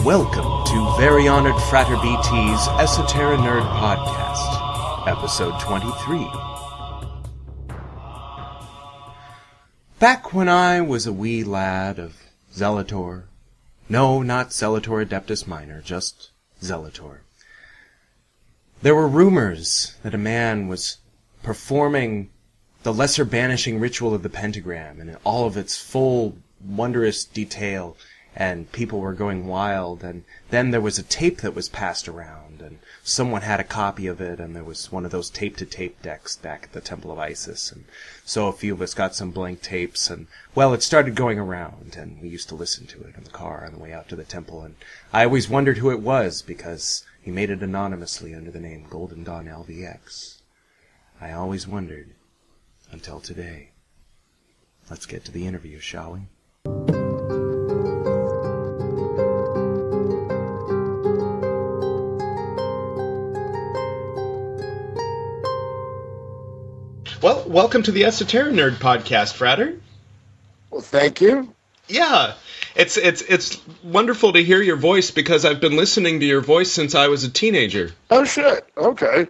Welcome to Very Honored Frater BT's Esoterinerd podcast, episode 23. Back when I was a wee lad of Zelator, no, not Zelator Adeptus Minor, just Zelator, there were rumors that a man was performing the lesser banishing ritual of the pentagram in all of its full, wondrous detail, and people were going wild, and then there was a tape that was passed around, and someone had a copy of it, and there was one of those tape-to-tape decks back at the Temple of Isis, and so a few of us got some blank tapes, and, well, it started going around, and we used to listen to it in the car on the way out to the temple, and I always wondered who it was, because he made it anonymously under the name Golden Dawn LVX. I always wondered, until today. Let's get to the interview, shall we? Well, welcome to the Esoterinerd podcast, Frater. Well, thank you. Yeah, it's wonderful to hear your voice because I've been listening to your voice since I was a teenager. Oh, shit. Okay.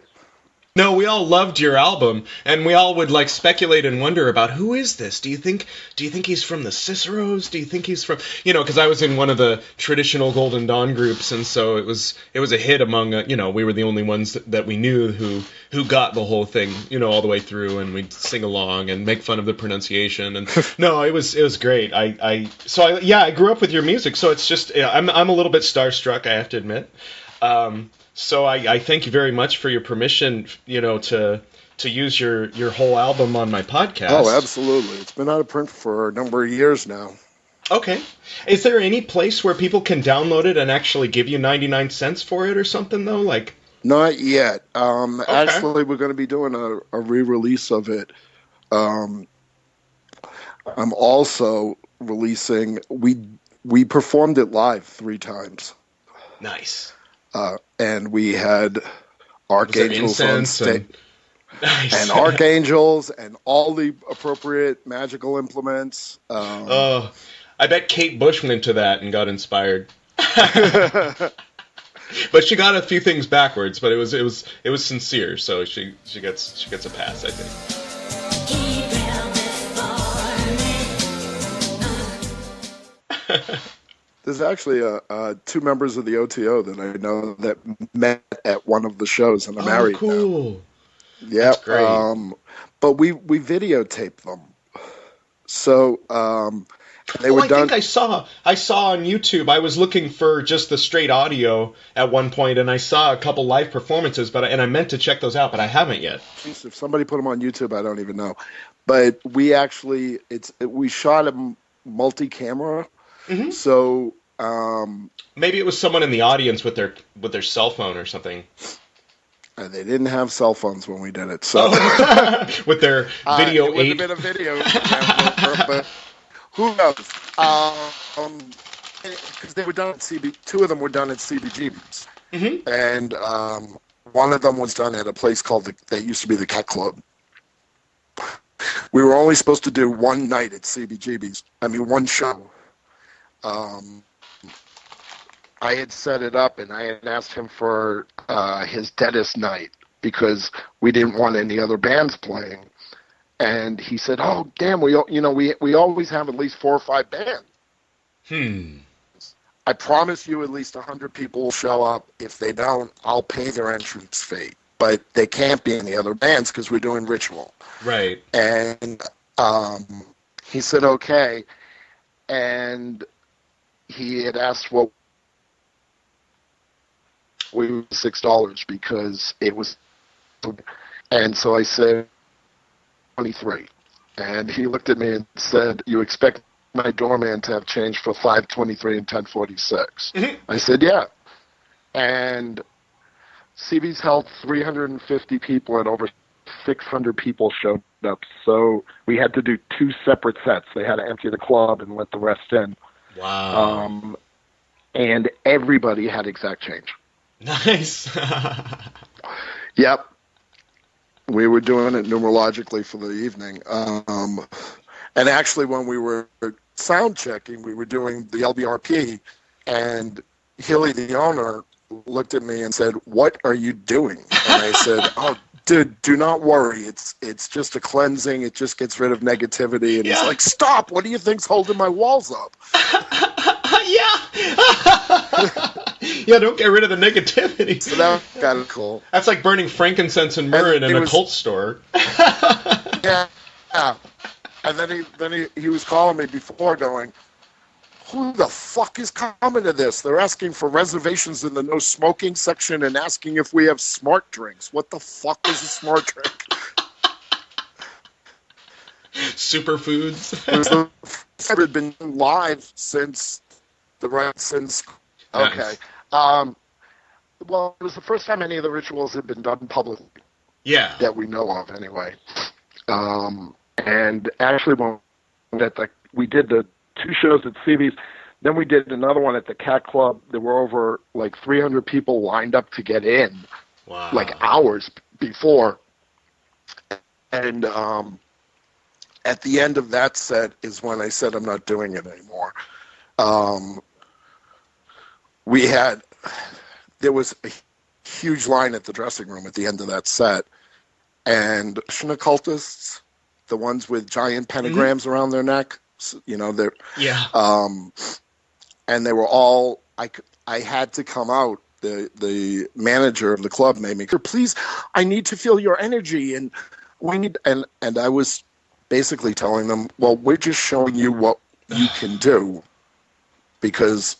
No, we all loved your album, and we all would speculate and wonder about who is this? Do you think he's from the Ciceros? Do you think he's from, because I was in one of the traditional Golden Dawn groups, and so it was a hit among, we were the only ones that we knew who got the whole thing, all the way through, and we'd sing along and make fun of the pronunciation, and no, it was great. I grew up with your music, so it's just, I'm a little bit starstruck, I have to admit. So I thank you very much for your permission, to use your whole album on my podcast. Oh, absolutely. It's been out of print for a number of years now. Okay. Is there any place where people can download it and actually give you 99 cents for it or something, though? Not yet. Okay. Actually, we're going to be doing a re-release of it. I'm also releasing... We performed it live 3 times. Nice. And we had archangels on stage, Nice. and archangels, and all the appropriate magical implements. I bet Kate Bush went to that and got inspired. But she got a few things backwards. But it was sincere, so she gets a pass, I think. There's actually 2 members of the OTO that I know that met at one of the shows, and are married now. Cool. Yeah, that's great. But we videotaped them, so they were done. I think I saw on YouTube. I was looking for just the straight audio at one point, and I saw a couple live performances. And I meant to check those out, but I haven't yet. If somebody put them on YouTube, I don't even know. But we actually we shot them multi-camera. Mm-hmm. So maybe it was someone in the audience with their cell phone or something. They didn't have cell phones when we did it, so with their video 8. It would have been a video, but who knows? Because they were done at 2 of them were done at CBGB's, mm-hmm. And one of them was done at a place called that used to be the Cat Club. We were only supposed to do one night at CBGB's. I mean, one show. I had set it up, and I had asked him for his Deadest night because we didn't want any other bands playing. And he said, "Oh, damn, we always have at least 4 or 5 bands. I promise you, at least 100 people will show up. If they don't, I'll pay their entrance fee. But they can't be any other bands because we're doing Ritual." Right. And he said, "Okay," and he had asked what we were $6 because it was, and so I said 23, and he looked at me and said, "You expect my doorman to have change for 523 and 1046?" Mm-hmm. I said, "Yeah," and CB's held 350 people, and over 600 people showed up. So we had to do 2 separate sets. They had to empty the club and let the rest in. Wow. And everybody had exact change. Nice. Yep. We were doing it numerologically for the evening. And actually, when we were sound checking, we were doing the LBRP, and Healy, the owner, looked at me and said, "What are you doing?" And I said, "Oh, dude, do not worry. It's just a cleansing. It just gets rid of negativity." And he's like, "Stop! What do you think's holding my walls up?" Yeah. Yeah, don't get rid of the negativity. So that was kind of cool. That's like burning frankincense and myrrh in an occult store. Yeah. And then he was calling me before going, "Who the fuck is coming to this? They're asking for reservations in the no smoking section and asking if we have smart drinks. What the fuck is a smart drink?" Superfoods. It had been live since okay. Nice. Well, it was the first time any of the rituals had been done publicly. Yeah. That we know of, anyway. And actually, we did the 2 shows at CB's, then we did another one at the Cat Club. There were over like 300 people lined up to get in, wow. like hours before. And at the end of that set is when I said I'm not doing it anymore. There was a huge line at the dressing room at the end of that set, and occultists, the ones with giant pentagrams around their neck, they're and they were all. I had to come out. The manager of the club made me, "Please, I need to feel your energy, and we need." And I was basically telling them, "Well, we're just showing you what you can do, because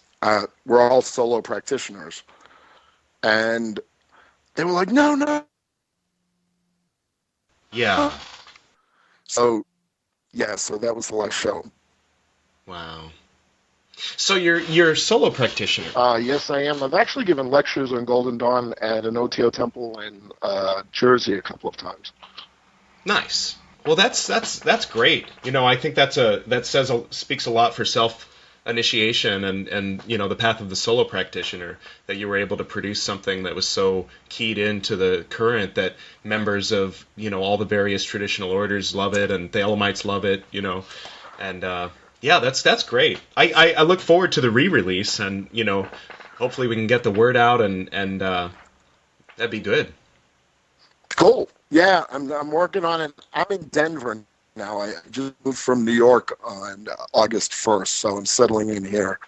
we're all solo practitioners." And they were like, "No." Yeah. So that was the last show. Wow. So you're a solo practitioner? Yes, I am. I've actually given lectures on Golden Dawn at an OTO temple in Jersey a couple of times. Nice. Well, that's great. I think speaks a lot for self-initiation and the path of the solo practitioner, that you were able to produce something that was so keyed into the current that members of all the various traditional orders love it, and Thelemites love it. And yeah, that's great. I look forward to the re-release, and hopefully we can get the word out, and that'd be good. Cool. Yeah, I'm working on it. I'm in Denver now. I just moved from New York on August 1st, so I'm settling in here.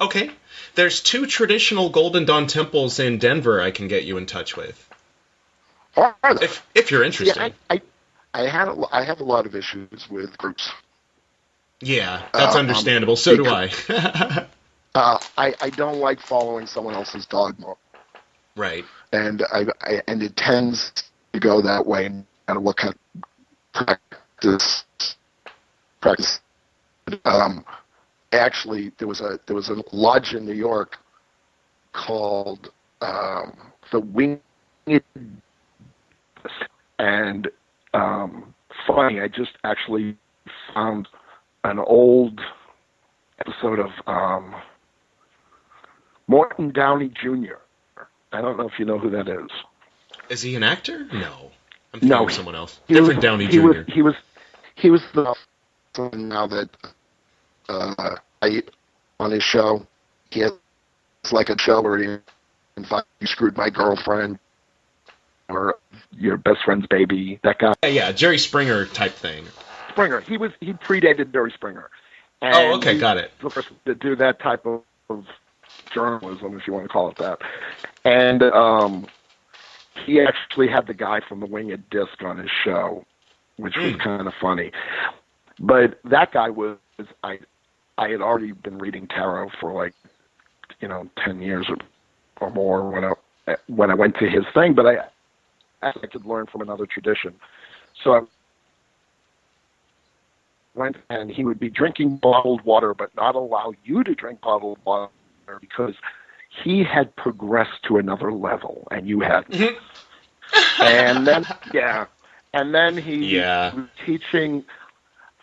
Okay. There's 2 traditional Golden Dawn temples in Denver I can get you in touch with. If you're interested. Yeah, I have a lot of issues with groups. Yeah, that's understandable. So do I. I don't like following someone else's dogma. Right. And and it tends to go that way, no matter what kind of practice. Actually, there was a lodge in New York called the Winged. And funny, I just actually found an old episode of Morton Downey Jr. I don't know if you know who that is. Is he an actor? No. I'm thinking of someone else. Downey Jr. He was the now that I on his show. He has like a show where he you screwed my girlfriend, or your best friend's baby. That guy. Yeah, Jerry Springer type thing. Springer. He predated Jerry Springer. And okay, got it. The first to do that type of journalism, if you want to call it that. And he actually had the guy from the Winged Disc on his show, which was kind of funny. But that guy was, I had already been reading tarot for 10 years or more when I went to his thing, but I could learn from another tradition. So I went, and he would be drinking bottled water, but not allow you to drink bottled water because he had progressed to another level and you hadn't. And then he was teaching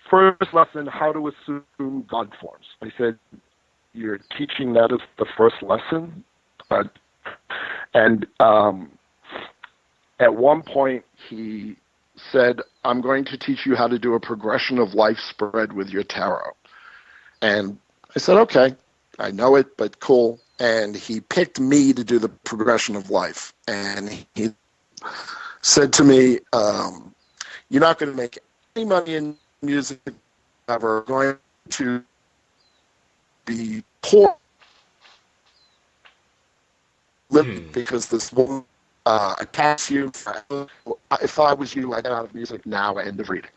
first lesson how to assume God forms. I said, "You're teaching that as the first lesson?" And at one point he said, "I'm going to teach you how to do a progression of life spread with your tarot." And I said, "Okay, I know it, but cool." and he picked me to do the progression of life. And he said to me, "You're not going to make any money in music ever. Going to be poor because this woman attacks you. If I was you, I'd get out of music now. End of reading."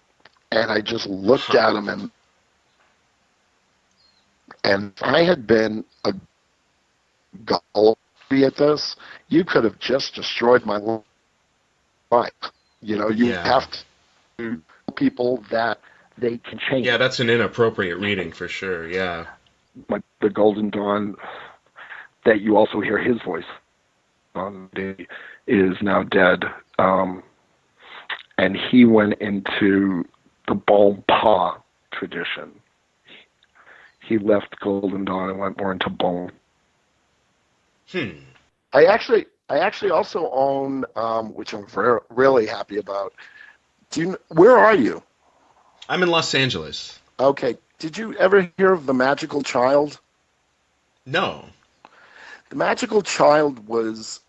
And I just looked at him, and if I had been a gully at this, you could have just destroyed my life. You have to tell people that they can change. Yeah, that's an inappropriate reading for sure, yeah. The Golden Dawn, that you also hear his voice on, is now dead. And he went into the Bon Pa tradition. He left Golden Dawn and went more into Bon. I actually also own, which I'm really happy about. Where are you? I'm in Los Angeles. Okay. Did you ever hear of The Magical Child? No. The Magical Child was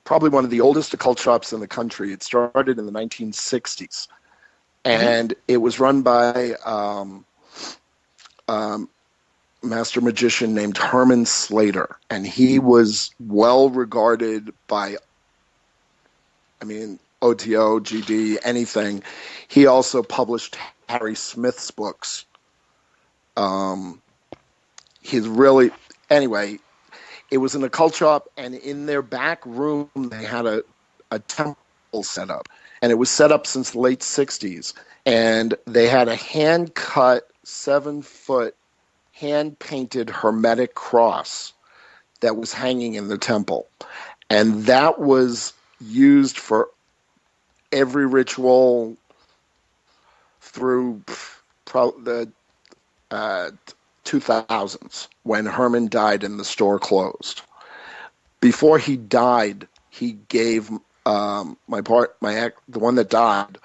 probably one of the oldest occult shops in the country. It started in the 1960s. And it was run by master magician named Herman Slater. And he was well regarded by, OTO, GD, anything. He also published Harry Smith's books. Anyway, it was an occult shop, and in their back room, they had a temple set up. And it was set up since the late 60s. And they had a hand-cut, 7-foot, hand-painted hermetic cross that was hanging in the temple. And that was used for every ritual through the 2000s, when Herman died and the store closed. Before he died, he gave the one that died,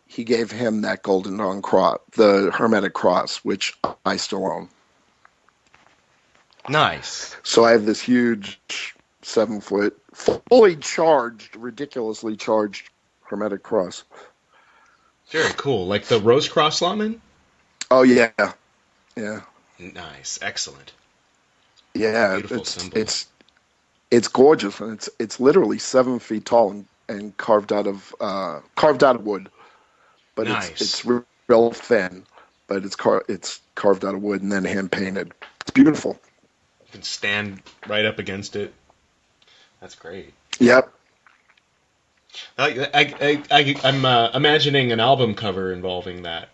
he gave him that Golden Dawn cross, the hermetic cross, which I still own. Nice. So I have this huge 7-foot, fully charged, ridiculously charged hermetic cross. Very cool. Like the Rose Cross Lawman? Oh, yeah. Yeah. Nice. Excellent. Yeah. Beautiful symbol. It's gorgeous, and it's literally 7 feet tall and carved out of wood. But nice. It's real thin, but it's carved out of wood and then hand painted. It's beautiful. You can stand right up against it. That's great. Yep. I'm imagining an album cover involving that.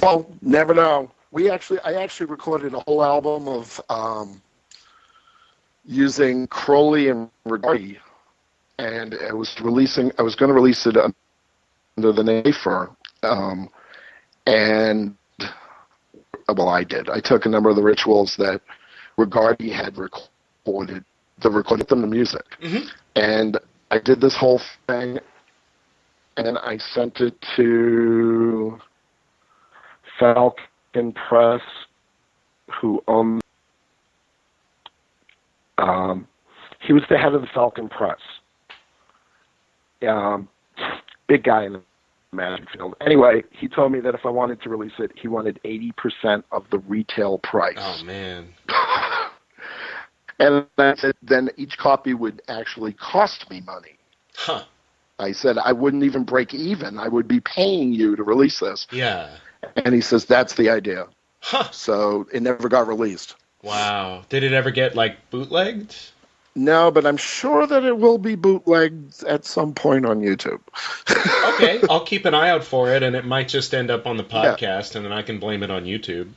Well, never know. I actually recorded a whole album of using Crowley and Rigardi, and I was going to release it under the name Afer, I did. I took a number of the rituals that Rigardi had recorded them to music. Mm-hmm. And I did this whole thing, and I sent it to Falcon Press, who owned. He was the head of the Falcon Press. Big guy in the magic field. Anyway, he told me that if I wanted to release it, he wanted 80% of the retail price. Oh, man. And I said, then each copy would actually cost me money. Huh. I said, I wouldn't even break even. I would be paying you to release this. Yeah. And he says, that's the idea. Huh. So it never got released. Wow. Did it ever get, bootlegged? No, but I'm sure that it will be bootlegged at some point on YouTube. Okay, I'll keep an eye out for it, and it might just end up on the podcast, and then I can blame it on YouTube.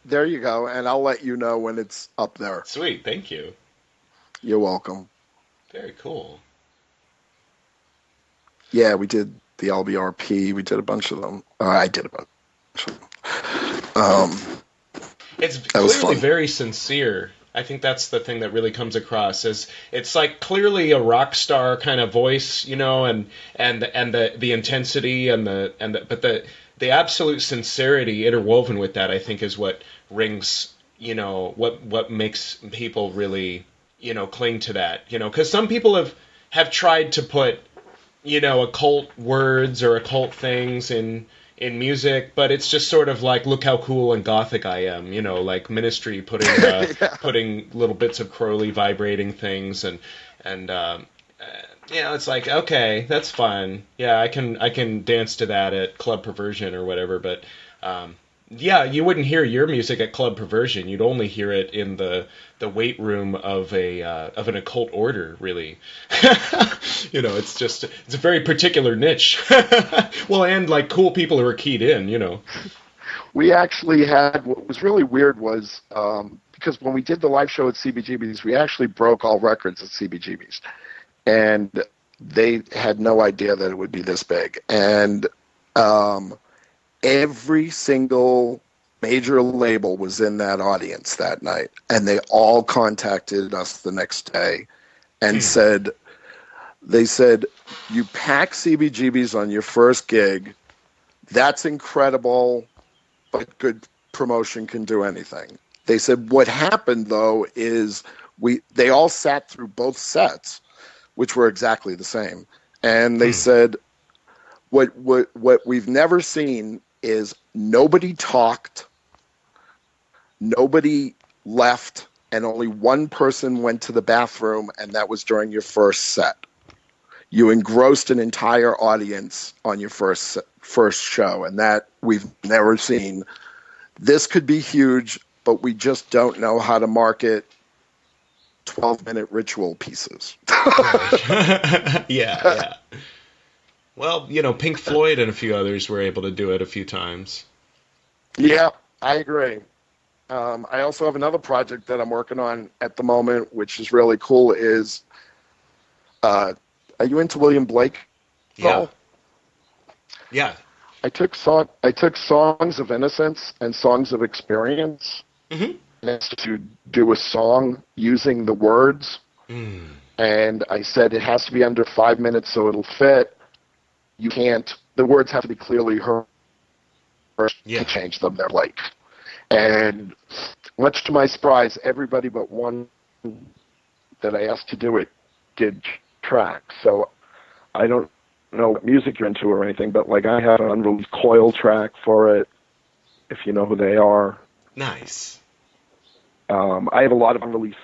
There you go, and I'll let you know when it's up there. Sweet, thank you. You're welcome. Very cool. Yeah, we did the LBRP. We did a bunch of them. I did a bunch of them. It's clearly very sincere. I think that's the thing that really comes across is it's like clearly a rock star kind of voice, and the intensity but the absolute sincerity interwoven with that, I think, is what rings, what makes people really, cling to that, because some people have tried to put, occult words or occult things in music, but it's just sort of like, look how cool and gothic I am, like Ministry putting Yeah. putting little bits of Crowley vibrating things, and it's like, okay, that's fun. Yeah, I can dance to that at Club Perversion or whatever, but yeah, you wouldn't hear your music at Club Perversion. You'd only hear it in the weight room of an occult order, really. It's a very particular niche. Well, and like cool people who are keyed in. We actually had, what was really weird was, because when we did the live show at CBGB's, we actually broke all records at CBGB's. And they had no idea that it would be this big. And every single major label was in that audience that night. And they all contacted us the next day and they said, you pack CBGB's on your first gig. That's incredible, but good promotion can do anything. They said, what happened, though, is they all sat through both sets, which were exactly the same. And they said, what we've never seen is nobody talked, nobody left, and only one person went to the bathroom, and that was during your first set. You engrossed an entire audience on your first show, and that we've never seen. This could be huge, but we just don't know how to market 12-minute ritual pieces. Yeah. Well, Pink Floyd and a few others were able to do it a few times. Yeah, I agree. I also have another project that I'm working on at the moment, which is really cool, is, are you into William Blake? Yeah. Yeah. I took Songs of Innocence and Songs of Experience, and it's to do a song using the words. And I said it has to be under 5 minutes so it'll fit. The words have to be clearly heard to change them. They're like, and much to my surprise, everybody but one that I asked to do it did tracks. So I don't know what music you're into or anything, but like I have an unreleased Coil track for it, if you know who they are. Nice. I have a lot of unreleased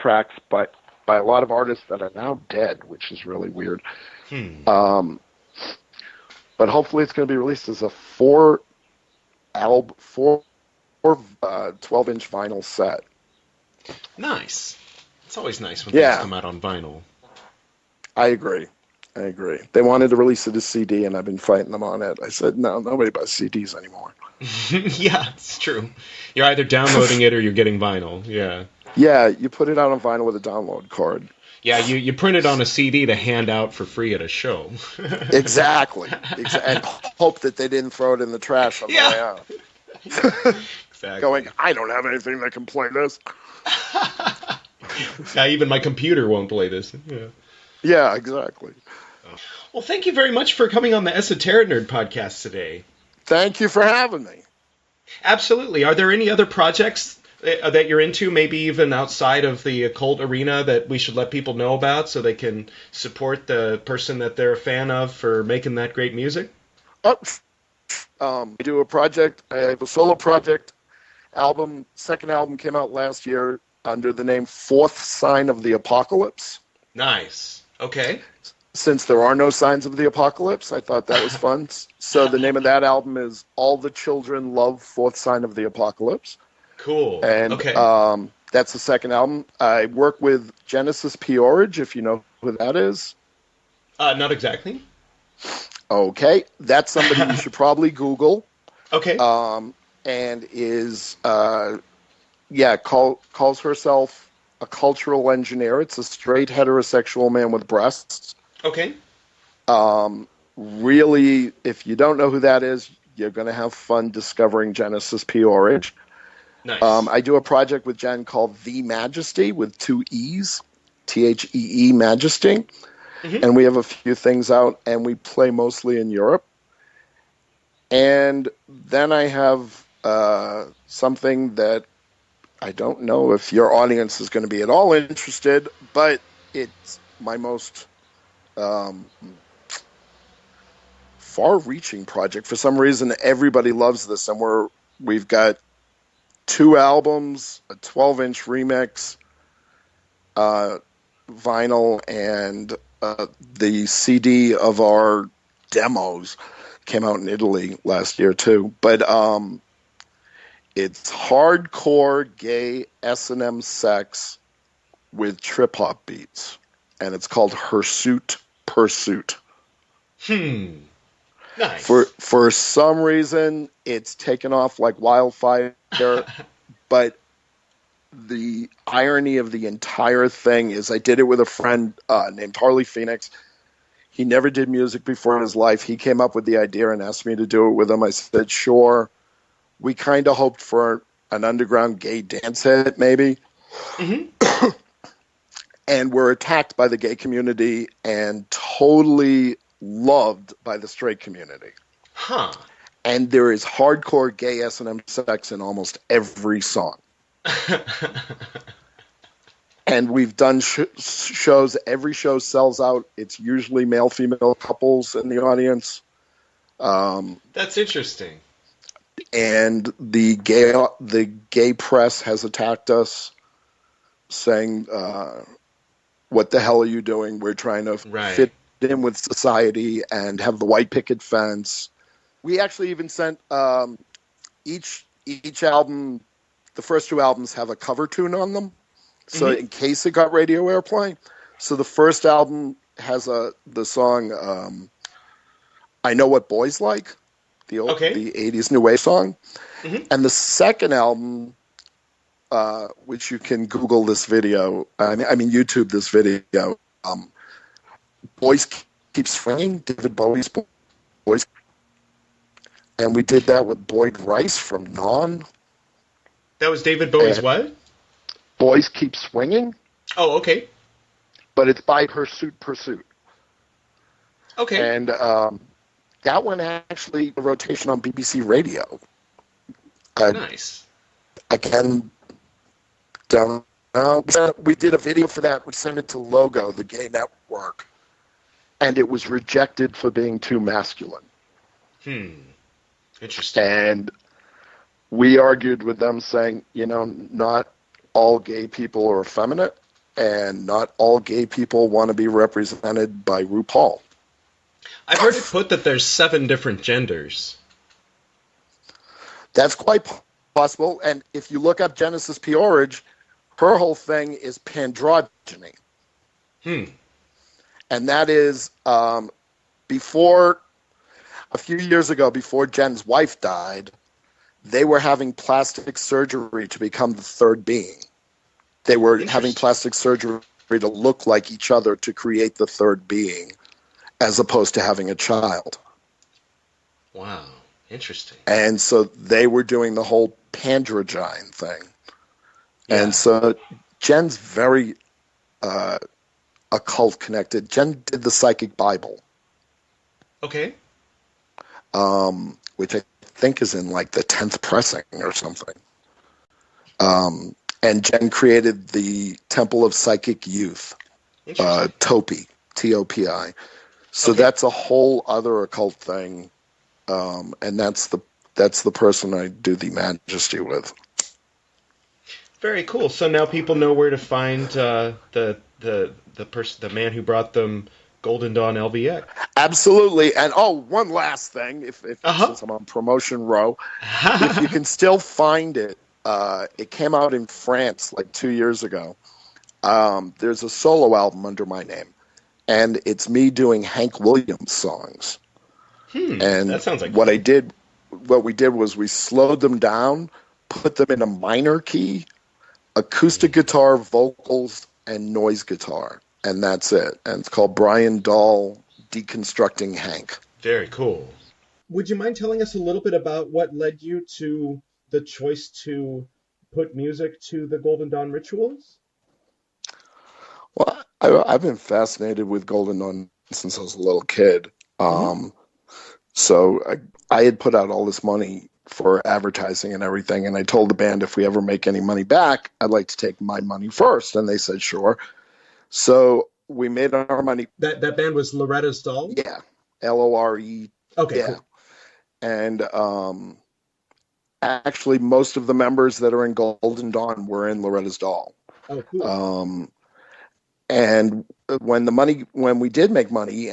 tracks by a lot of artists that are now dead, which is really weird. But hopefully it's going to be released as a 12-inch vinyl set. Nice. It's always nice when things come out on vinyl. I agree. They wanted to release it as CD, and I've been fighting them on it. I said, no, nobody buys CDs anymore. Yeah, it's true. You're either downloading it or you're getting vinyl. Yeah. Yeah, you put it out on vinyl with a download card. Yeah, you print it on a CD to hand out for free at a show. Exactly. And hope that they didn't throw it in the trash on the way out. Exactly. Going, I don't have anything that can play this. Yeah, even my computer won't play this. Yeah, exactly. Well, thank you very much for coming on the Esoterinerd podcast today. Thank you for having me. Absolutely. Are there any other projects that you're into, maybe even outside of the occult arena, that we should let people know about so they can support the person that they're a fan of for making that great music? I do a project. I have a solo project album. Second album came out last year under the name Fourth Sign of the Apocalypse. Nice. Okay. Since there are no signs of the apocalypse, I thought that was fun. So the name of that album is All the Children Love Fourth Sign of the Apocalypse. Cool. And okay. That's the second album. I work with Genesis Peorage, if you know who that is. Not exactly. Okay. That's somebody you should probably Google. Okay. And is, calls herself a cultural engineer. It's a straight heterosexual man with breasts. Okay. Really, if you don't know who that is, you're going to have fun discovering Genesis Peorage. Nice. I do a project with Jen called The Majesty with two E's, Thee Majesty. Hmm. And we have a few things out, and we play mostly in Europe. And then I have something that I don't know if your audience is going to be at all interested, but it's my most um, far-reaching project. For some reason, everybody loves this, and we've got two albums, a 12-inch remix, uh, vinyl, and the CD of our demos came out in Italy last year too. But it's hardcore gay S&M sex with trip hop beats, and it's called Hirsute Pursuit. Nice. For some reason, it's taken off like wildfire, but the irony of the entire thing is I did it with a friend named Harley Phoenix. He never did music before in his life. He came up with the idea and asked me to do it with him. I said, sure. We kind of hoped for an underground gay dance hit, maybe. Hmm. And were attacked by the gay community and totally loved by the straight community. Huh. And there is hardcore gay S&M sex in almost every song. And we've done shows. Every show sells out. It's usually male-female couples in the audience. That's interesting. And the gay press has attacked us, saying, "What the hell are you doing? We're trying to fit in with society and have the white picket fence." We actually even sent each album. The first two albums have a cover tune on them. So in case it got radio airplay. So the first album has the song I Know What Boys Like, the 80s new wave song. And the second album, which you can Google this video, I mean YouTube this video, Boys Keep Swinging, David Bowie's Boys. And we did that with Boyd Rice from Non. That was David Bowie's what? Boys Keep Swinging. Oh, okay. But it's by Hirsute Pursuit. Okay. And that one actually a rotation on BBC Radio. Nice. Again, don't know. We did a video for that. We sent it to Logo, the gay network. And it was rejected for being too masculine. Interesting. And we argued with them saying, not all gay people are effeminate, and not all gay people want to be represented by RuPaul. I've heard it put that there's 7 different genders. That's quite possible. And if you look up Genesis Peorage, her whole thing is pandrogyny. And that is before, a few years ago, before Jen's wife died, they were having plastic surgery to become the third being. They were having plastic surgery to look like each other to create the third being, as opposed to having a child. Wow, interesting. And so they were doing the whole pandrogyne thing. Yeah. And so Jen's very occult connected. Jen did the Psychic Bible. Okay. Which I think is in like the 10th pressing or something. And Jen created the Temple of Psychic Youth, Topi, T-O-P-I. So that's a whole other occult thing, and that's the person I do the Majesty with. Very cool. So now people know where to find the man who brought them Golden Dawn LBX. Absolutely. And one last thing, since I'm on promotion row, if you can still find it, it came out in France like 2 years ago. There's a solo album under my name, and it's me doing Hank Williams songs. And that sounds like what we did was we slowed them down, put them in a minor key, acoustic guitar, vocals, and noise guitar. And that's it. And it's called Bryin Dall, Deconstructing Hank. Very cool. Would you mind telling us a little bit about what led you to the choice to put music to the Golden Dawn rituals? Well, I've been fascinated with Golden Dawn since I was a little kid. Hmm. Um, so I had put out all this money for advertising and everything, and I told the band if we ever make any money back, I'd like to take my money first, and they said sure. So we made our money. That band was Loretta's Doll? Yeah, Lore. Okay, Yeah, cool. and actually, most of the members that are in Golden Dawn were in Loretta's Doll. Oh, cool. Um, and when we did make money,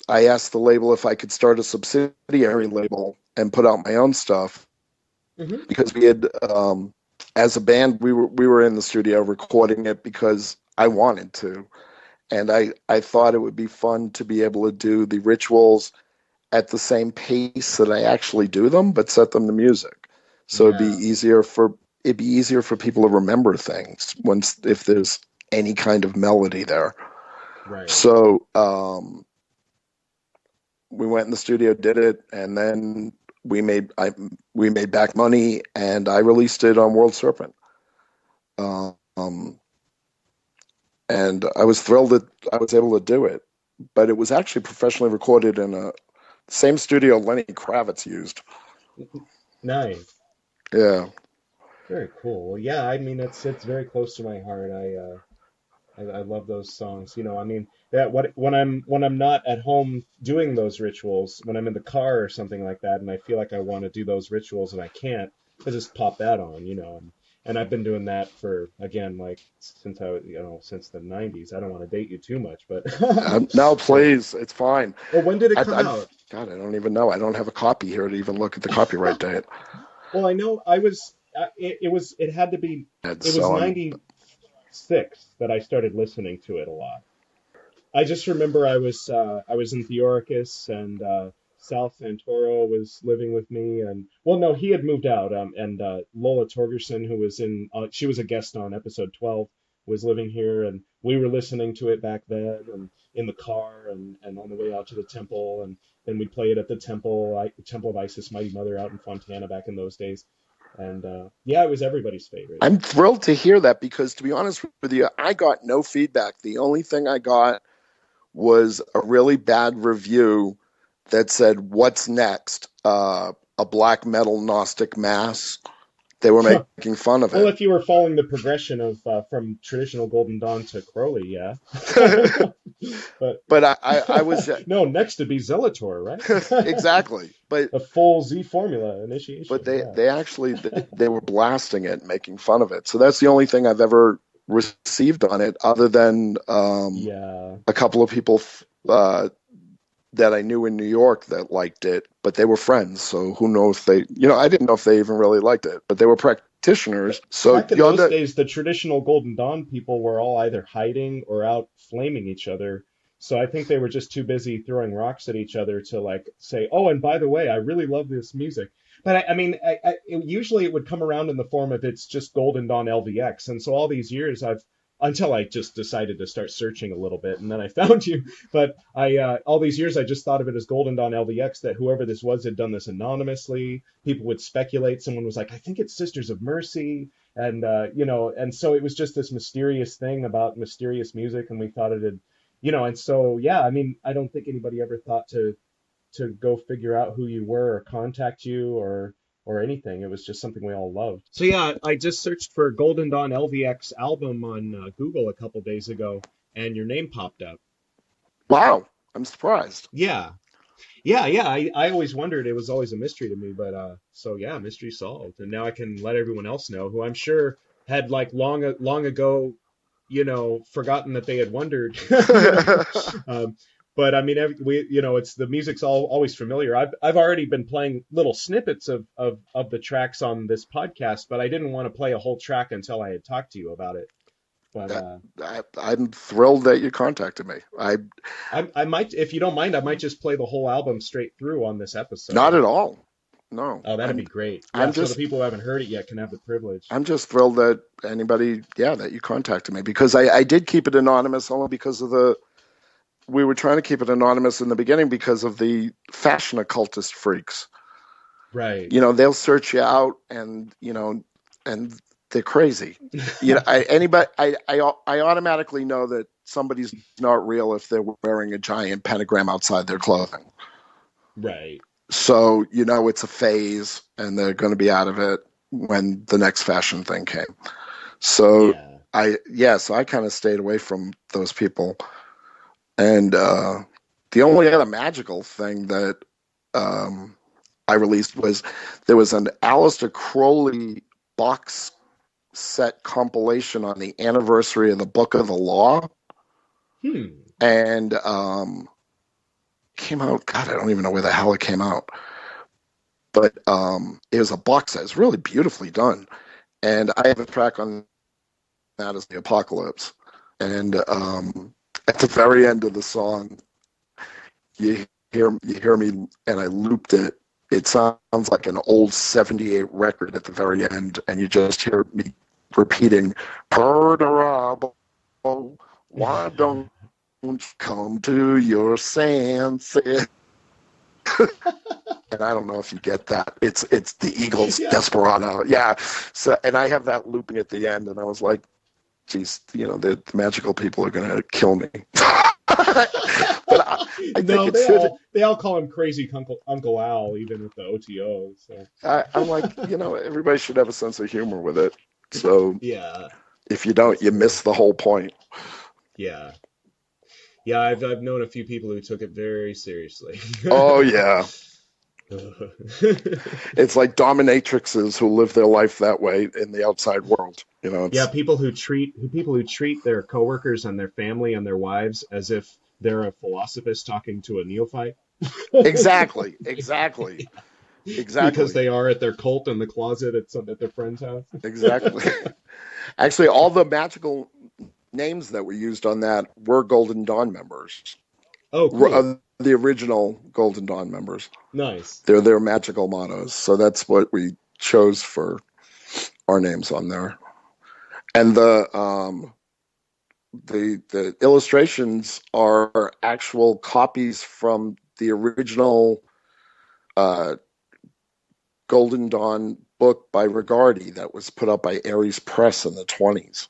I asked the label if I could start a subsidiary label and put out my own stuff Hmm. because we had, as a band, we were in the studio recording it because I wanted to, and I thought it would be fun to be able to do the rituals at the same pace that I actually do them, but set them to music. So Yeah, it'd be easier for people to remember things once if there's any kind of melody there. right. So we went in the studio, did it, and then we made back money, and I released it on World Serpent. Um, and I was thrilled that I was able to do it. But it was actually professionally recorded in a same studio Lenny Kravitz used. Nice. Yeah. Very cool. Well, yeah, I mean it's very close to my heart. I love those songs. I mean that what when I'm not at home doing those rituals, when I'm in the car or something like that, and I feel like I want to do those rituals and I can't, I just pop that on. And I've been doing that for again like since since the '90s. I don't want to date you too much, but No, but please, it's fine. well, when did it come I out? God, I don't even know. I don't have a copy here to even look at the copyright date. Well, I know I was it had to be And it was so I'm 96 that I started listening to it a lot. I just remember I was in Theoricus and Sal Santoro was living with me and well no he had moved out and Lola Torgerson who was in she was a guest on episode 12 was living here and we were listening to it back then and in the car and on the way out to the temple and then we'd play it at the Temple of Isis Mighty Mother out in Fontana back in those days and yeah it was everybody's favorite. I'm thrilled to hear that because to be honest with you, I got no feedback. The only thing I got was a really bad review that said, "What's next? A black metal Gnostic mass." They were making fun of Well, it. if you were following the progression of from traditional Golden Dawn to Crowley, yeah. But But I was no, next to be Zelator, right? exactly. A full Z formula But initiation, they yeah. they actually they were blasting it, making fun of it. So that's the only thing I've ever received on it, other than Yeah. a couple of people that I knew in New York that liked it, but they were friends. So who knows if I didn't know if they even really liked it, but they were practitioners. So Back in those days, the traditional Golden Dawn people were all either hiding or out flaming each other. So I think they were just too busy throwing rocks at each other to like say, "Oh, and by the way, I really love this music." But I mean, usually it would come around in the form of it's just Golden Dawn LVX. And so all these years, until I just decided to start searching a little bit, and then I found you. But all these years, I just thought of it as Golden Dawn LVX. That whoever this was had done this anonymously. People would speculate. Someone was like, "I think it's Sisters of Mercy." And and so it was just this mysterious thing about mysterious music, and we thought it had, and so yeah, I mean, I don't think anybody ever thought to go figure out who you were or contact you or anything. It was just something we all loved. So yeah, I just searched for Golden Dawn LVX album on Google a couple days ago, and your name popped up. wow, I'm surprised. Yeah, yeah. I always wondered. It was always a mystery to me, but so yeah, mystery solved, and now I can let everyone else know who I'm sure had like long ago, forgotten that they had wondered, Um, but I mean, it's the music's always familiar. I've already been playing little snippets of the tracks on this podcast, but I didn't want to play a whole track until I had talked to you about it. But I'm thrilled that you contacted me. I might, if you don't mind, I might just play the whole album straight through on this Not episode. at all. No, Oh, that'd be great. Yeah, I'm so the just people who haven't heard it yet can have the privilege. I'm just thrilled that that you contacted me because I did keep it anonymous only because of we were trying to keep it anonymous in the beginning because of the fashion occultist freaks. Right. They'll search you out and and they're crazy. I automatically know that somebody's not real if they're wearing a giant pentagram outside their clothing. Right. So it's a phase, and they're going to be out of it when the next fashion thing came. So Yeah. so I kind of stayed away from those people. And the only other magical thing that I released was there was an Aleister Crowley box set compilation on the anniversary of the Book of the Law. And came out, God, I don't even know where the hell it came out. But it was a box set. It's really beautifully done. And I have a track on that as the Apocalypse. And at the very end of the song, you hear me, and I looped it. It sounds like an old 78 record at the very end, and you just hear me repeating, "Perdurable, why don't you come to your senses?" And I don't know if you get that. It's the Eagles' Desperado. Yeah. So, and I have that looping at the end, and I was like, geez, the magical people are going to kill me. But I No, think they all call him Crazy Uncle Al, even with the OTO. So I'm like, everybody should have a sense of humor with it. So yeah, if you don't, you miss the whole point. yeah. Yeah, I've known a few people who took it very seriously. Oh yeah. It's like dominatrixes who live their life that way in the outside world. Yeah, people who treat their coworkers and their family and their wives as if they're a philosophist talking to a neophyte. Exactly. Because they are at their cult in the closet at their friend's house. Exactly. Actually, all the magical names that were used on that were Golden Dawn members. Oh, cool. The original Golden Dawn members. Nice. They're their magical mottos. So that's what we chose for our names on there. And the illustrations are actual copies from the original Golden Dawn book by Rigardi that was put up by Ares Press in the 1920s.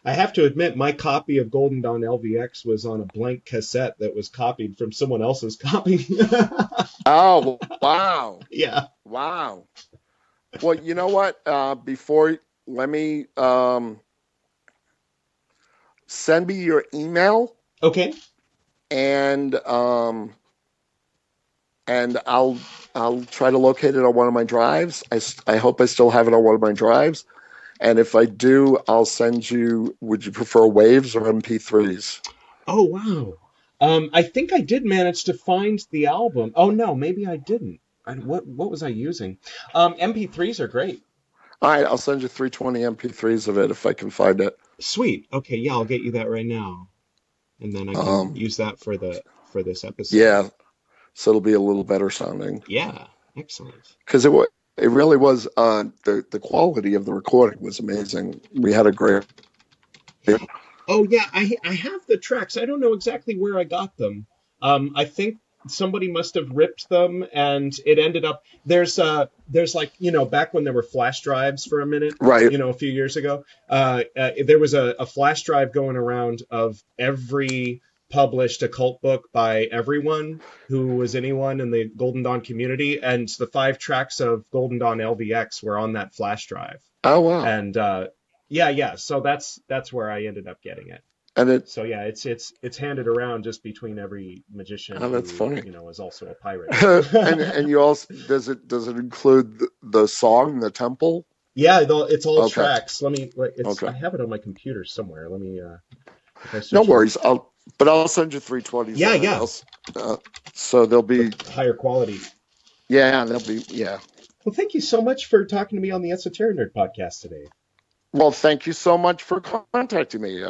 I have to admit, my copy of Golden Dawn LVX was on a blank cassette that was copied from someone else's copy. Oh, wow. Yeah. Wow. Well, you know what? Let me send me your email. Okay. And I'll try to locate it on one of my drives. I hope I still have it on one of my drives. And if I do, I'll send you. Would you prefer waves or MP3s? Oh, wow. I think I did manage to find the album. Oh no, maybe I didn't. What was I using? MP3s are great. All right, I'll send you 320 MP3s of it if I can find it. Sweet. Okay, yeah, I'll get you that right now, and then I can use that for this episode. Yeah, so it'll be a little better sounding. Yeah, excellent. Because it really was. The quality of the recording was amazing. We had a great. Oh yeah, I have the tracks. I don't know exactly where I got them. I think somebody must have ripped them, and it ended up there's like back when there were flash drives for a minute, right? A few years ago, there was a flash drive going around of every published occult book by everyone who was anyone in the Golden Dawn community, and the 5 tracks of Golden Dawn LVX were on that flash drive. Oh wow! And yeah. So that's where I ended up getting it. And it's handed around just between every magician that's who, funny. Is also a pirate. and you also does it include the song, the temple? Yeah, it's all tracks. Okay. I have it on my computer somewhere. Let me. No worries. I'll send you 320s. Yeah. So they'll be higher quality. Yeah, they'll be. Yeah. Well, thank you so much for talking to me on the Esoterinerd podcast today. Well, thank you so much for contacting me.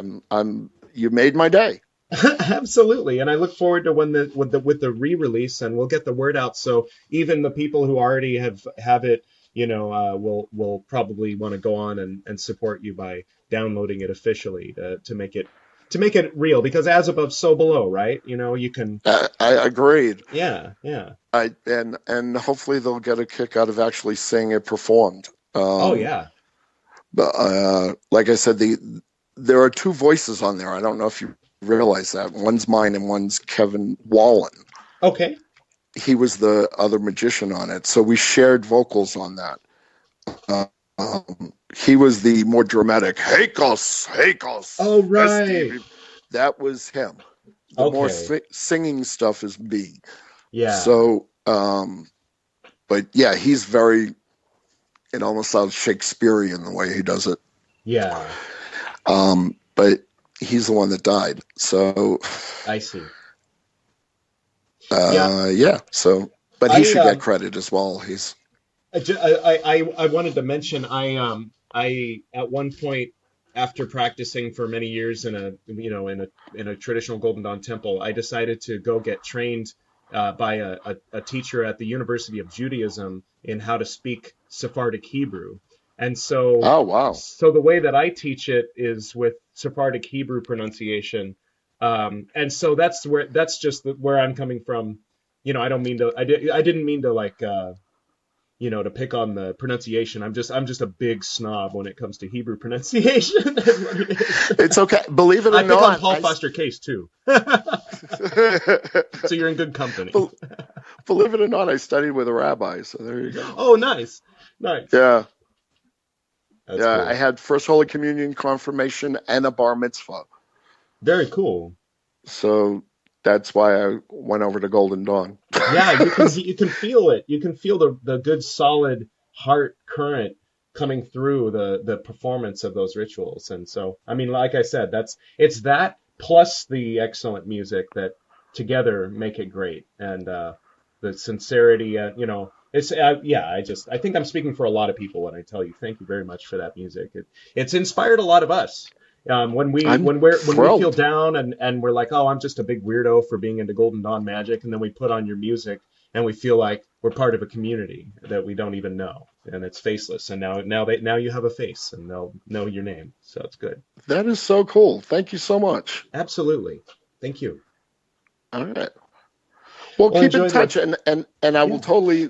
You made my day. Absolutely, and I look forward to when with the re-release, and we'll get the word out. So even the people who already have it, will probably want to go on and support you by downloading it officially to make it real. Because as above, so below, right? You can. I agreed. Yeah. And hopefully they'll get a kick out of actually seeing it performed. Oh yeah. But like I said, there are two voices on there. I don't know if you realize that. One's mine and one's Kevin Wallen. Okay. He was the other magician on it, so we shared vocals on that. He was the more dramatic, Hakos, Hakos. Oh, right. That was him. The more singing stuff is me. Yeah. So, but yeah, he's very, it almost sounds Shakespearean the way he does it. Yeah. But he's the one that died. So. I see. Yeah. So, but he should get credit as well. He's. I wanted to mention I at one point, after practicing for many years in a traditional Golden Dawn temple, I decided to go get trained by a teacher at the University of Judaism in how to speak Sephardic Hebrew. And so, oh wow! So the way that I teach it is with Sephardic Hebrew pronunciation, and so that's just where I'm coming from. You know, I didn't mean to like. To pick on the pronunciation. I'm just a big snob when it comes to Hebrew pronunciation. It's okay. Believe it or not, I pick on Paul Foster Case too. So you're in good company. Believe it or not, I studied with a rabbi. So there you go. Oh, nice. Yeah. That's cool. I had First Holy Communion, confirmation, and a bar mitzvah. Very cool. So that's why I went over to Golden Dawn. Yeah, you can feel it. You can feel the good solid heart current coming through the performance of those rituals. And so, I mean, like I said, it's that plus the excellent music that together make it great. And the sincerity, it's I think I'm speaking for a lot of people when I tell you thank you very much for that music. It's inspired a lot of us. When we feel down and we're like, oh, I'm just a big weirdo for being into Golden Dawn magic, and then we put on your music and we feel like we're part of a community that we don't even know, and it's faceless. And now you have a face, and they'll know your name, so it's good. That is so cool. Thank you so much. Absolutely, thank you. All right. Well, keep in touch, and I will totally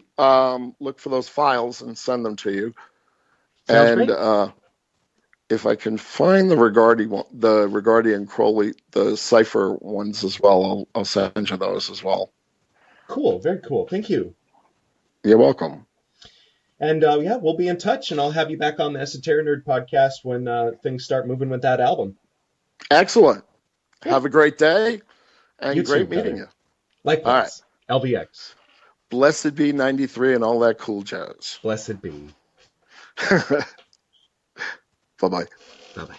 look for those files and send them to you. Sounds great. If I can find the Rigardi and Crowley, the cipher ones as well, I'll send you those as well. Cool, very cool. Thank you. You're welcome. And we'll be in touch, and I'll have you back on the Esoterinerd podcast when things start moving with that album. Excellent. Yeah. Have a great day, and you great too, meeting you. Likewise. All right. LVX. Blessed be 93 and all that cool jazz. Blessed be. Bye-bye. Bye-bye.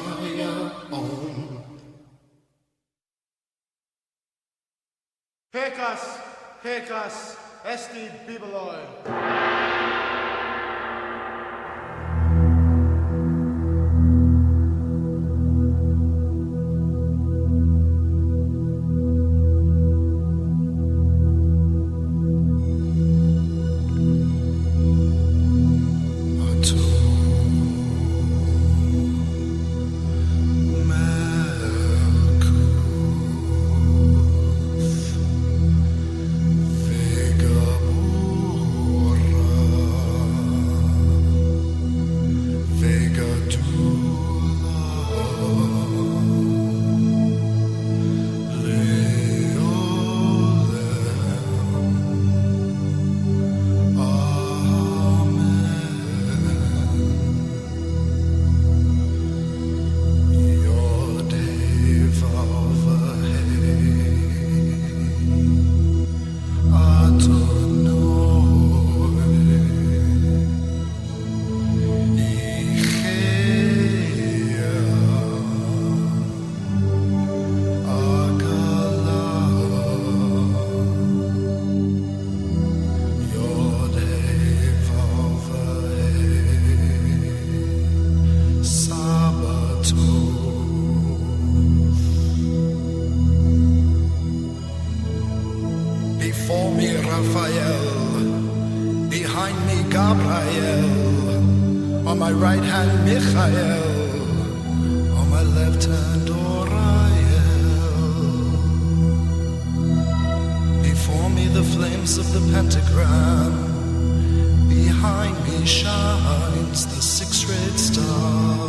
fire on. Pecas, esti bibeloi. Before me Raphael, behind me Gabriel, on my right hand Michael, on my left hand Oriel. Before me the flames of the pentagram, behind me shines the six-red star.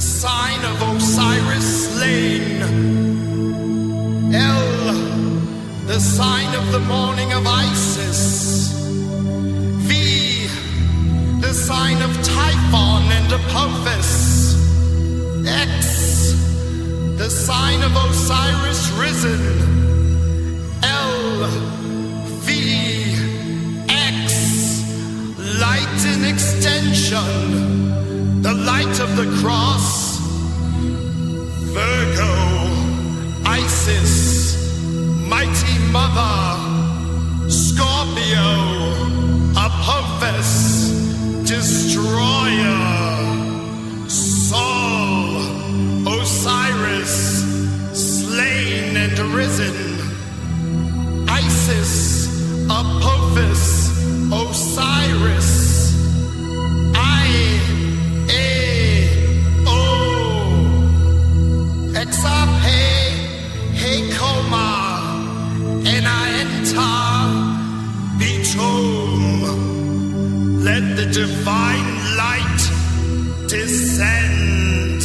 Sign of Osiris slain. El, the sign of the morning of Isis. V, the sign of Typhon and Apophis. X, the sign of Osiris risen. L, V, X, light in extension, the light of the cross. Virgo, Isis, mighty mother. Scorpio, Apophis, destroyer. Sol, Osiris, slain and risen. Isis, Apophis, Osiris. And I enter Betom. Let the divine light descend.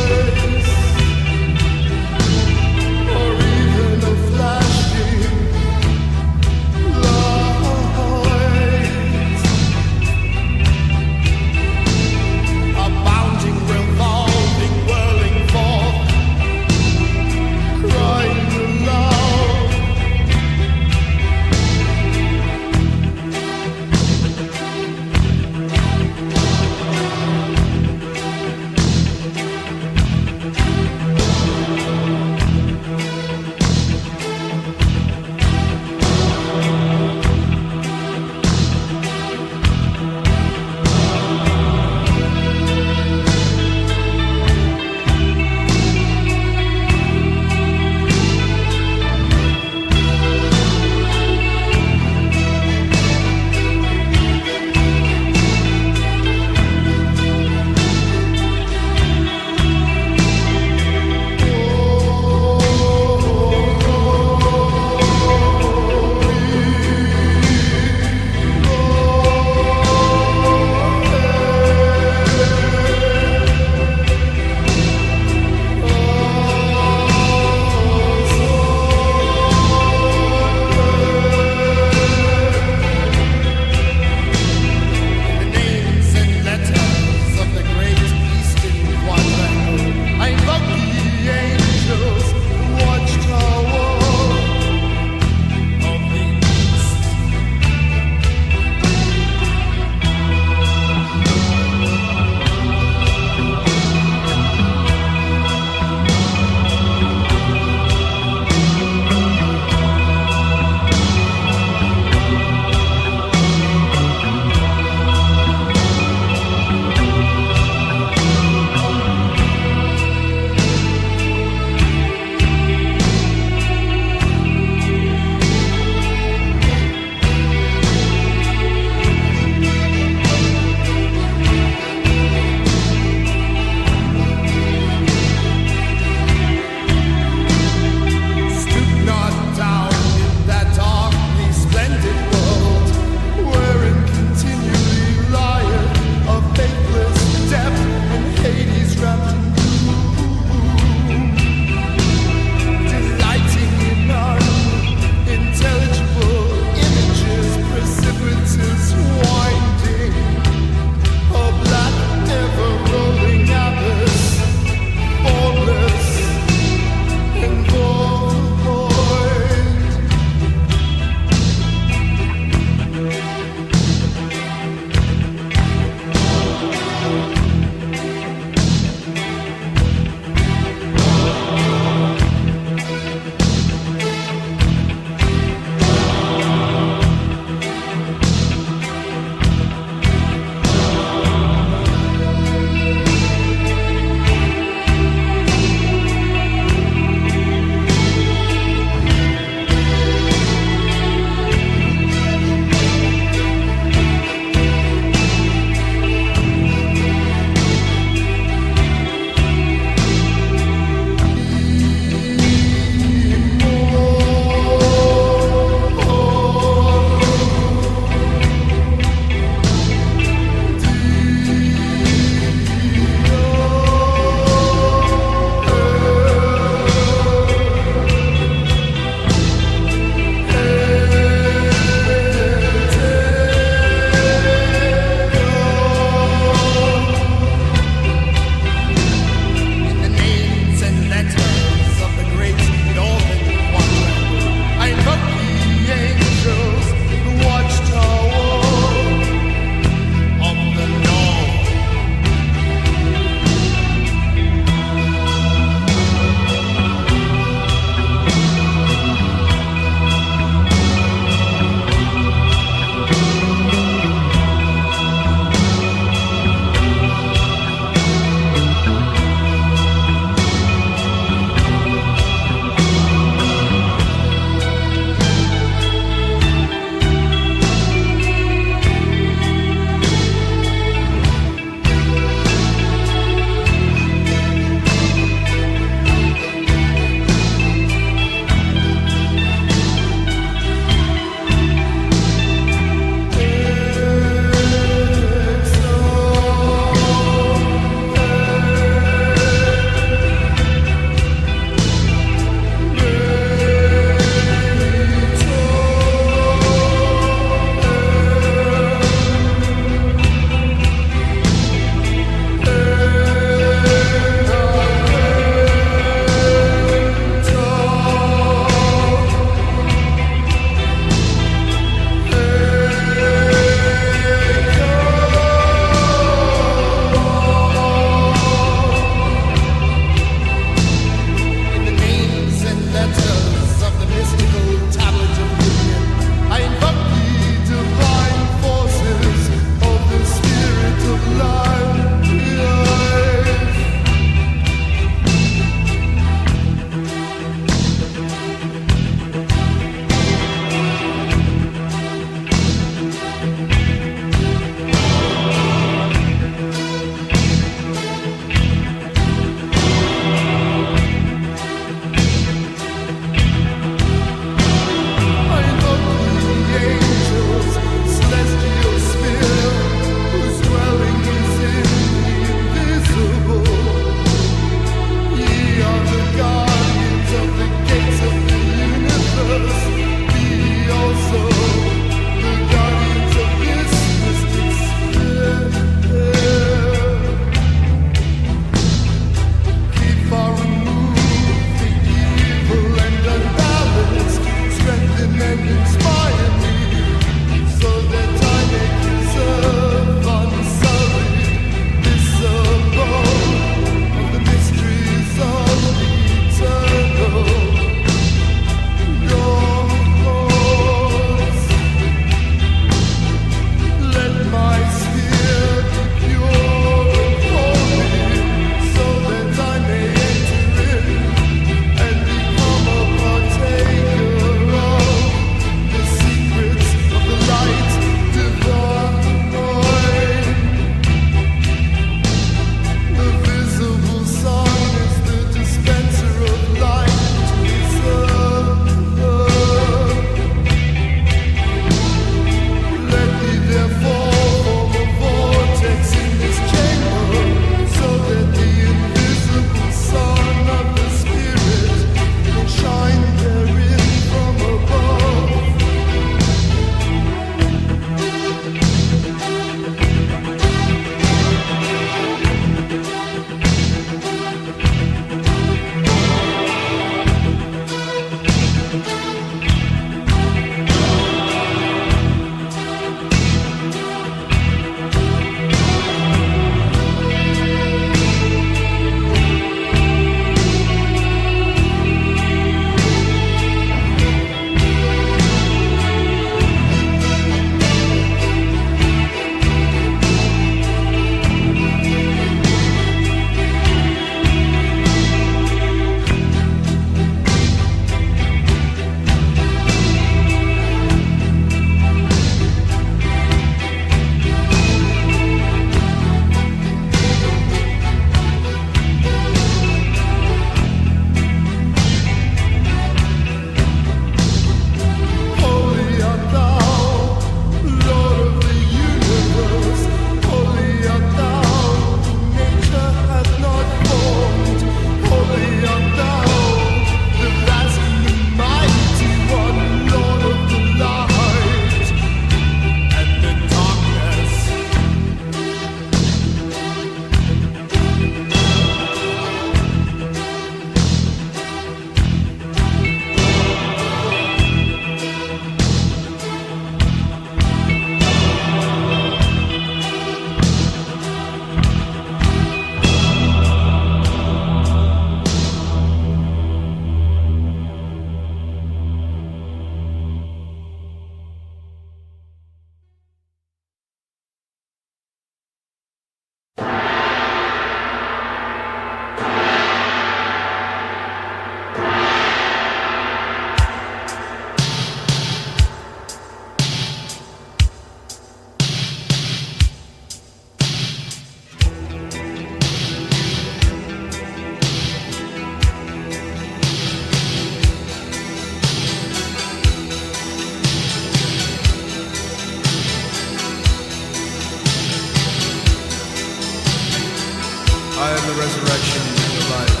resurrection and the life.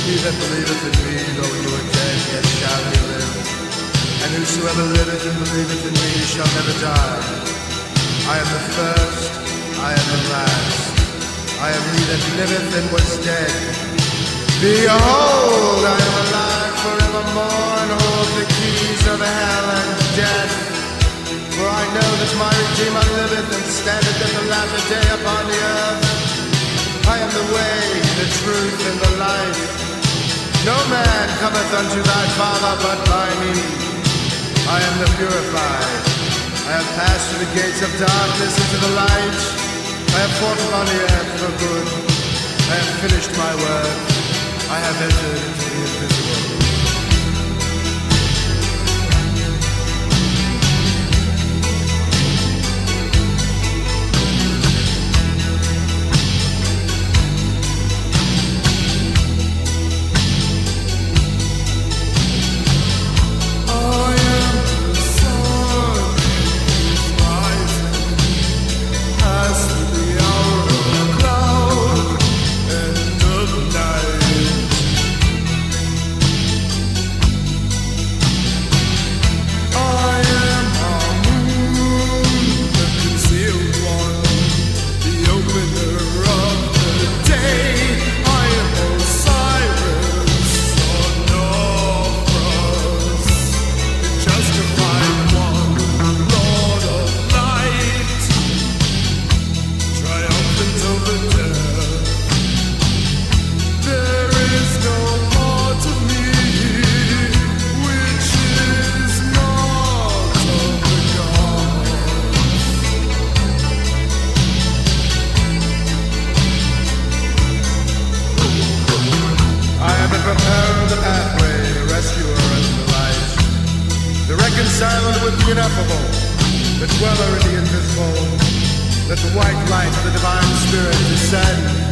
He that believeth in me, though he were dead, yet shall he live. And whosoever liveth and believeth in me shall never die. I am the first, I am the last. I am he that liveth and was dead. Behold, I am alive forevermore, and hold the keys of hell and death. For I know that my Redeemer liveth and standeth in the latter day upon the earth. I am the way, the truth, and the life. No man cometh unto thy Father but by me. I am the purified. I have passed through the gates of darkness into the light. I have fought upon the earth for good. I have finished my work. I have entered into the invisible. Silent with the ineffable, the dweller in the invisible, let the white light of the divine spirit descend.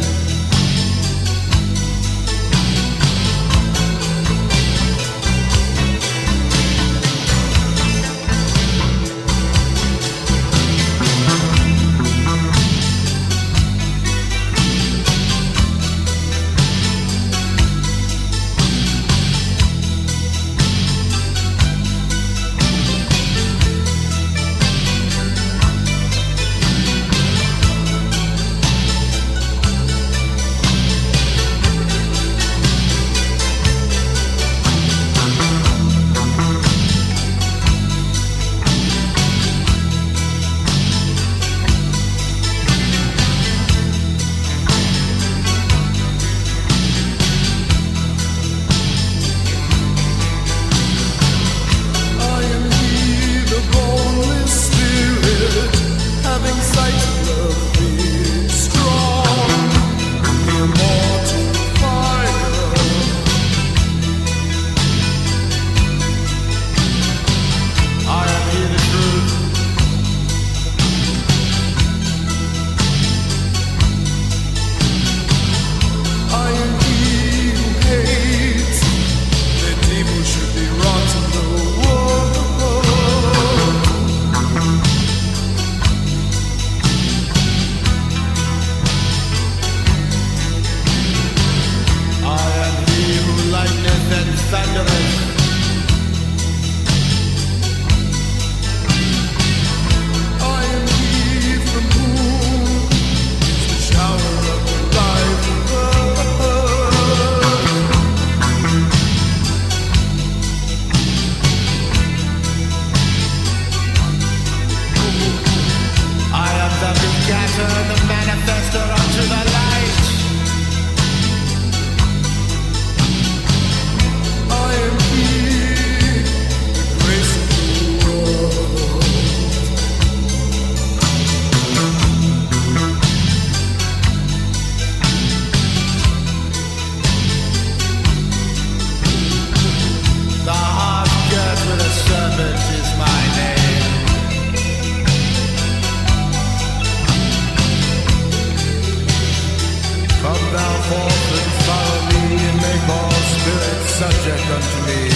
Subject unto me,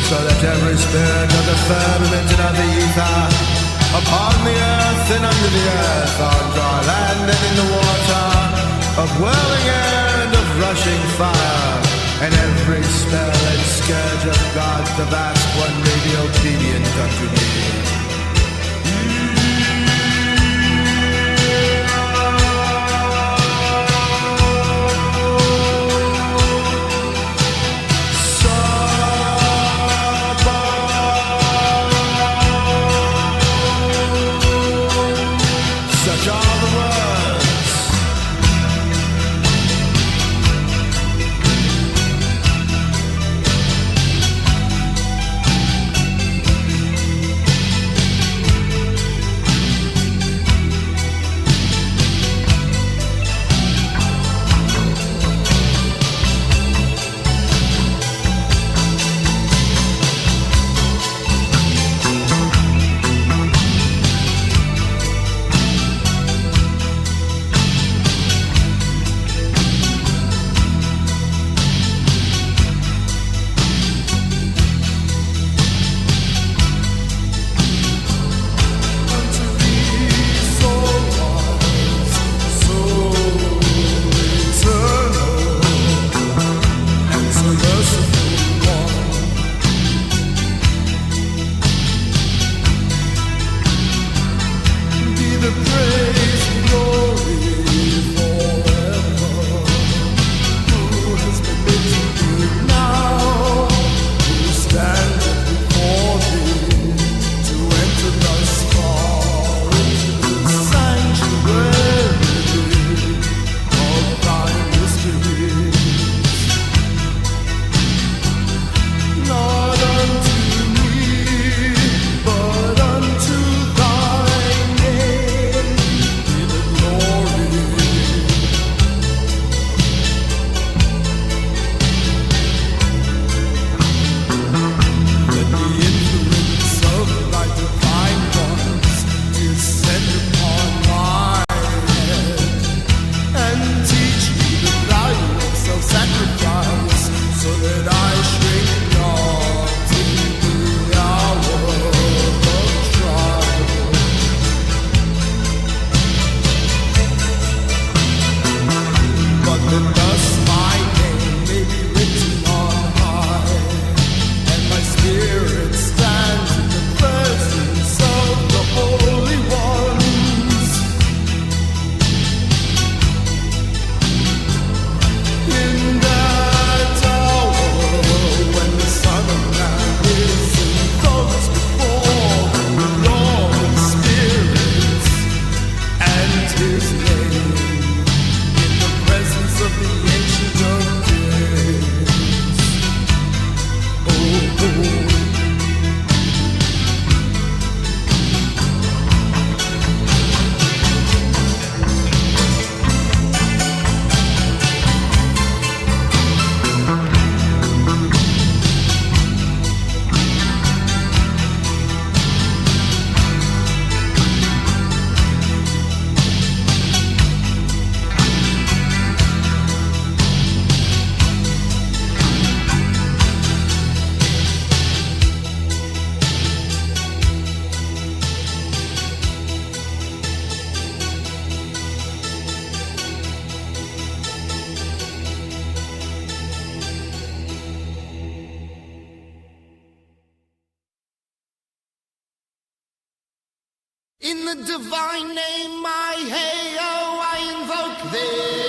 so that every spirit of the firmament and of the ether, upon the earth and under the earth, on dry land and in the water, of whirling air and of rushing fire, and every spell and scourge of God, the vast one may be obedient unto me. Such are the words. In the divine name, I hey-oh, I invoke thee.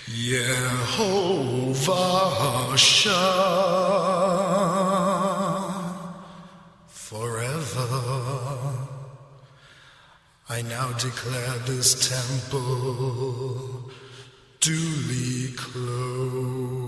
Yehovah Shah, forever. I now declare this temple duly closed.